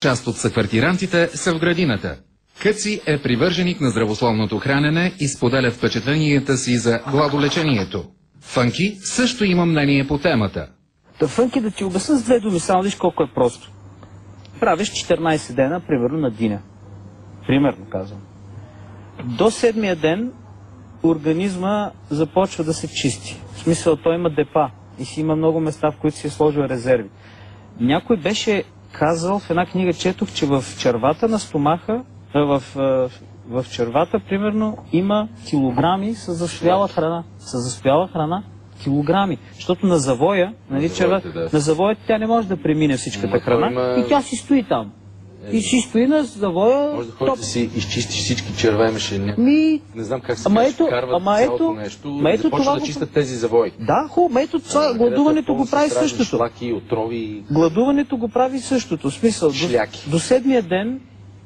Част от съквартирантите са в градината. Къци е привърженик на здравословното хранене и споделя впечатленията си за гладолечението. Фънки също има мнение по темата. Фънки, да ти обясня с две думи, само виж колко е просто. Правиш 14 дена, примерно, на диня. Примерно казвам. До 7-я ден организма започва да се чисти. В смисъл, той има депа и си има много места, в които си е сложил резерви. Някой беше казал, в една книга четох, че в червата на стомаха, в червата, примерно, има килограми с застояла храна. С застояла храна килограми. Защото на завоя, нали, на завоя тя не може да премине всичката храна и тя си стои там. И си стои на завоя. Може да ходиш да си изчистиш всички черва, имаше не знам как се вкарват цялото нещо, да започнат да чистят тези завои. Да, хубаво, ето това, гладуването го прави същото. Шлаки, отрови... Гладуването го прави същото. В смисъл, до 7-я ден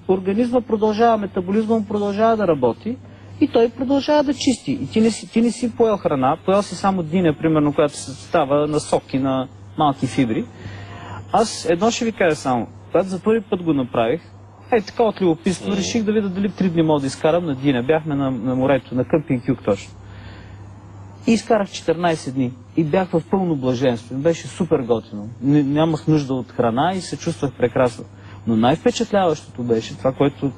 организма продължава, метаболизма му продължава да работи и той продължава да чисти. И ти не си поел храна, поел си само диня, примерно, която се става на соки, на малки фибри. Аз едно ще ви кажа само. Когато за първи път го направих, така от любопитство, реших да видя дали 3 дни мога да изкарам на диня. Бяхме на морето, на къмпинг Юг точно. И изкарах 14 дни. И бях в пълно блаженство. Беше супер готино. Нямах нужда от храна и се чувствах прекрасно. Но най-впечатляващото беше, това, което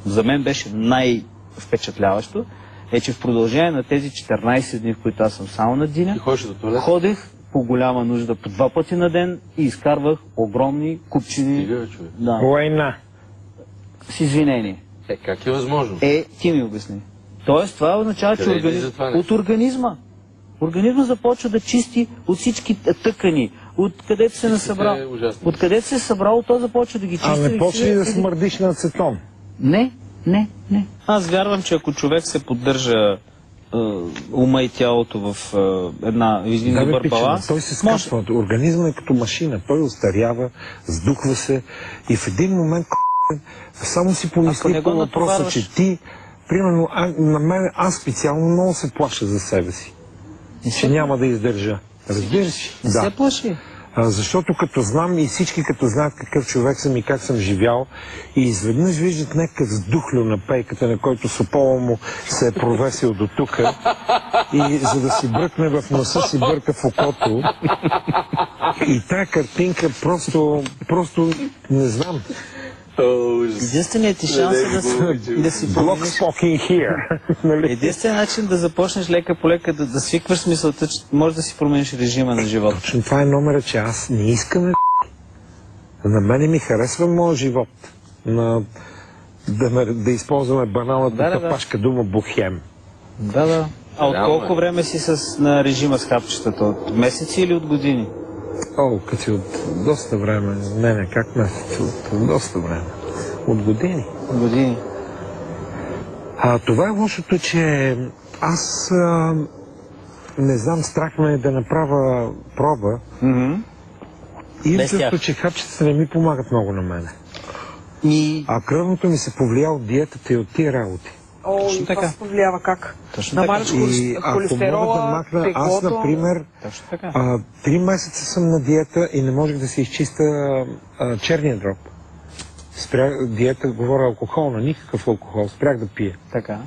за мен беше най-впечатляващо, е, че в продължение на тези 14 дни, в които аз съм само на диня, ходех по голяма нужда по 2 пъти на ден и изкарвах огромни купчини. Война. С извинение. Как е възможно? Ти ми обясни. Тоест, това означава, че от организма. Организма започва да чисти от всички тъкани, откъдето се насъбрал. Откъдето се е събрал, то започва да ги чисти. А не почва ли да смърдиш на ацетон? Не. Аз вярвам, че ако човек се поддържа ума и тялото в един добър баланс... Той се скъсва. Организма е като машина. Той остарява, сдухва се и в един момент само си помисли по въпроса, че ти, примерно, на мен, аз специално много се плаша за себе си. Че няма да издържа. Разбираш? Не се плаши. Защото като знам и всички като знаят какъв човек съм и как съм живял и изведнъж виждат някакъв сдухлю на пейката, на който сопола му се е провесил до тук и за да си бръкне в носа си бърка в окото и тая картинка просто не знам. Единственият ти шанс е да си промениш. Единственият начин да започнеш лека по лека да свикваш смисълта, че можеш да си промениш режима на живота. Точно това е номера, че аз не искам на мене ми харесва моят живот. Да използваме баналната капашка дума бухем. Да. А от колко време си на режима с хапчетата? От месеци или от години? Като от доста време. Не, как месеци? От доста време. От години. Години. Това е лошото, че аз не знам, страх ме да направя проба. И чувство, че хапчетата не ми помагат много на мене. А кръвното ми се повлия от диетата и от тия работи. Точно така. Това се повлиява как? Намаляш холестерола, теглото... Аз, например, 3 месеца съм на диета и не можех да се изчиста черния дроб. Спрях диета, говоря алкохолна, никакъв алкохол, спрях да пия. Така.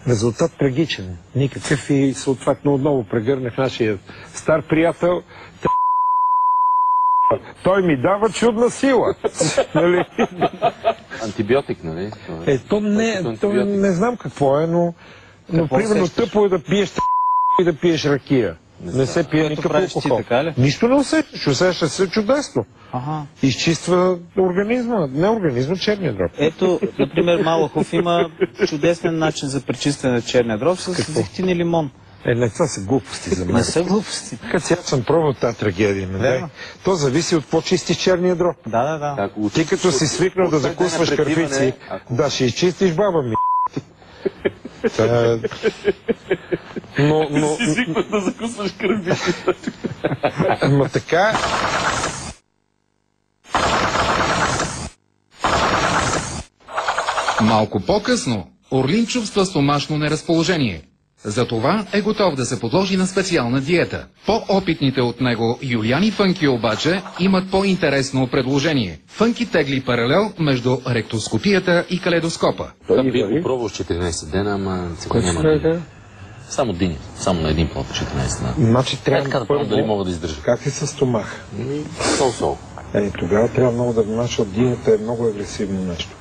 Резултат трагичен, никакъв и съответно отново прегърнах нашия стар приятел. Той ми дава чудна сила. Нали? Антибиотик, нали? То не знам какво е, но примерно тъпо е да пиеш и да пиеш ракия. Не се пие никакъв алкохол. Нищо не усещаш, усещаш се чудесно. Изчиства организма, не организма, черния дроб. Ето, например, Малахов има чудесен начин за пречистване на черния дроб с зехтин и лимон. Не, това са глупости за мен. Не са глупости. Като сега съм пробвал тази трагедия. То зависи от по-чистиш черния дроб. Да. Ти като си свикнал да закусваш кърпици, ще изчистиш баба ми. Но... Си свикнал да закусваш кърпици. Ама така... Малко по-късно Орлин чувства стомашно неразположение. Затова е готов да се подложи на специална диета. По-опитните от него Юлиан и Фънки обаче имат по-интересно предложение. Фънки тегли паралел между ректоскопията и калейдоскопа. Той би го пробвал с 14 дена, ама сега няма да. Само диня, само на един плод 14 дена. Значи трябва първо дали мога да издържа. Как е с стомах? Сол-сол. Тогава трябва много да внимаваш, защото динята е много агресивно нещо.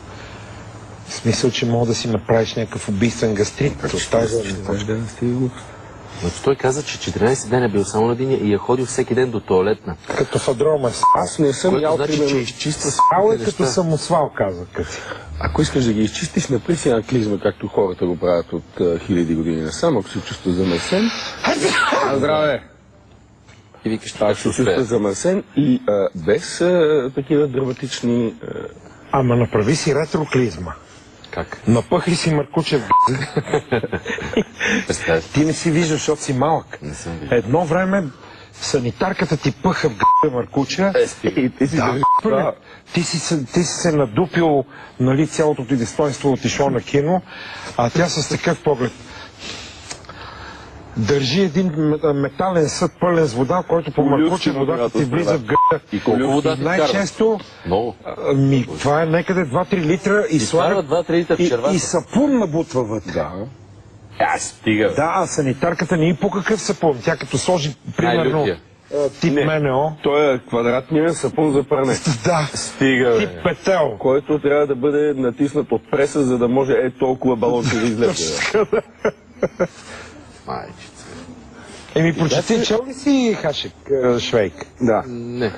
В смисъл, че мога да си направиш някакъв убийствен гастрит. Значи той каза, че 14 дена е бил само на диня и е ходил всеки ден до туалетна. Като фадрома. Аз не съм ял, значи, примерно, че изчиства Свал е като самосвал, каза Къси. Ако искаш да ги изчистиш, напри си на клизма, както хората го правят от хиляди години насам, ако се чувства замърсен. Здраве! И викаш, ако се чувства замърсен и без такива драматични... Ама направи си ретроклизма. Как? Напъхай си Маркучев. Ти не си виждаш, защото си малък. Едно време санитарката ти пъха в Маркуча. Ти си се надупил, нали, цялото ти достоинство отишло на кино, а тя с такъв поглед държи един метален съд пълен с вода, който по Маркуче водата ти влиза в гъда. И колко вода ти най-често, това е некъде 2-3 литра и слага 2-3 литра в червата. И сапун набутва вътре. Да. Стига. Да, а санитарката не и по какъв сапун. Тя като сложи, примерно, тип МНО. Той е квадратният сапун за пране. Да. Стига, тип петел. Който трябва да бъде натиснат от преса, за да може толкова балонче да излезе. Майчица. Прочети, чел ли си Хашек Швейк? Да. Не.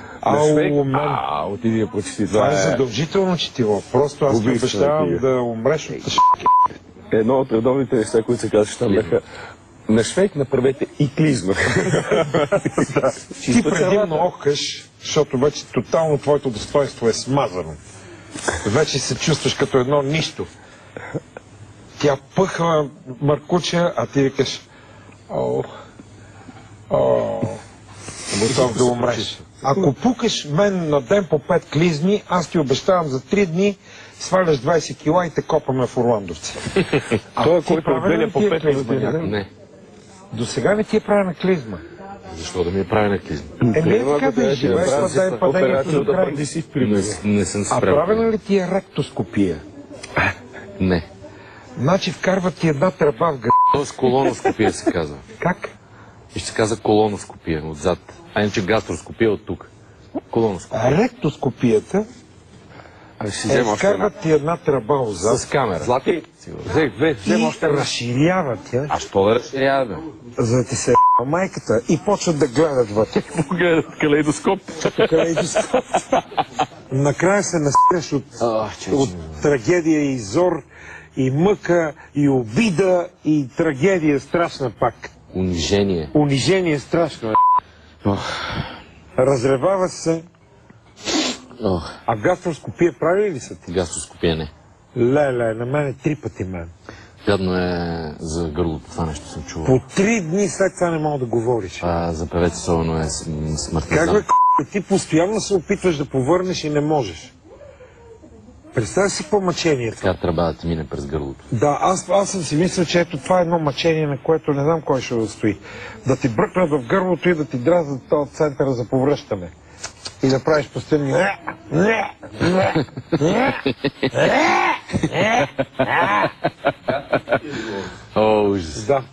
Отиди да прочети. Това е задължително четиво. Просто аз ти обещавам да умреш от едно от редовните неща, които се казваше там бяха: на Швейк направете и клизма. Ти предимно охкаш, защото вече тотално твоето достоинство е смазано. Вече се чувстваш като едно нищо. Тя пъхва Маркуча, а ти викаш: готов да умреш. Ако пукаш мен на ден по 5 клизми, аз ти обещавам за 3 дни сваляш 20 кила и те копаме в Орландовци. Той, който отделя по 5 клизма. Не. До сега не ти е правена клизма. Защо да ми е правена клизма? Така да живееш, да е падението до край. Не съм се справил. А правена ли ти е ректоскопия? Не. Значи вкарват ти една тръба в гръб. Тоест колоноскопия се казва. Как? И ще се казва колоноскопия отзад. А иначе гастроскопия от тук. Колоноскопия. Ректоскопията вкарват ти една тръба отзад. С камера. Злати, взем още една. Разширяват я. А що да разширява? За да ти се майката и почват да гледат вътре. Гледат калейдоскоп. Калейдоскоп. Накрая се настреж от трагедия и зор, и мъка, и обида, и трагедия страшна пак. Унижение. Унижение страшно. Разревава се. А гастроскопия прави ли са ти? Гастроскопия не. Леле, на мен 3 пъти мен. Гадно е за гърлото, това нещо съм чувал. По 3 дни след това не мога да говориш. За певец особено е смъртта. Как бе, ти постоянно се опитваш да повърнеш и не можеш. Представя си по мъчението. Така трябва да ти мине през гърлото. Да, аз съм си мислил, че ето това е едно мъчение, на което не знам кой ще устои. Да ти бръкнат в гърлото и да ти дразнат този център за повръщане. И да правиш постоянно. О, ужас. Да.